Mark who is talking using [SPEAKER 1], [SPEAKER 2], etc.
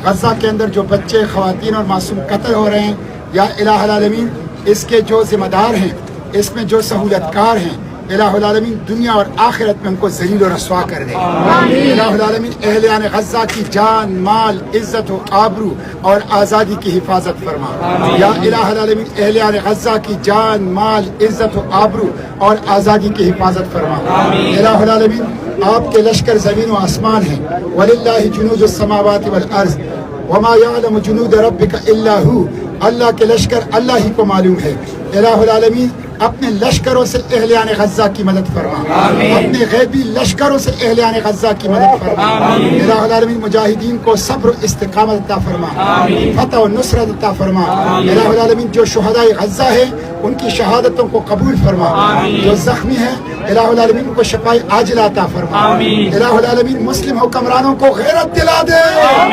[SPEAKER 1] غزہ کے اندر جو بچے، خواتین اور معصوم قتل ہو رہے ہیں، یا الہ العالمین اس کے جو ذمہ دار ہیں، اس میں جو سہولت کار ہیں، الہ العالمین دنیا اور آخرت میں ان کو ذلیل و رسوا کر دے۔ الہ العالمین اہلیان غزہ کی جان، مال، عزت و آبرو اور آزادی کی حفاظت فرما۔ یا الہ العالمین اہلیان غزہ کی جان، مال، عزت و آبرو اور آزادی کی حفاظت فرما۔ الہ العالمین آپ کے لشکر زمین و آسمان ہیں، وَلِلَّهِ جُنُودُ السَّمَاوَاتِ وَالْأَرْضِ وَمَا يَعْلَمُ جُنُودَ رَبِّكَ إِلَّا هُوَ۔ اللہ کے لشکر اللہ ہی کو معلوم ہے۔ الہ العالمین اپنے لشکروں سے اہلیان غزہ کی مدد فرما، اپنے غیبی لشکروں سے اہلیان غزہ کی مدد فرما۔ الہ العالمین مجاہدین کو صبر و استقامت عطا فرما، فتح و نصرت عطا فرما۔ الہ العالمین جو شہداء غزہ ہیں ان کی شہادتوں کو قبول فرما، جو زخمی ہیں الہ العالمین کو شفاء عاجلہ عطا فرما۔ الہ العالمین مسلم حکمرانوں کو غیرت دلا دے۔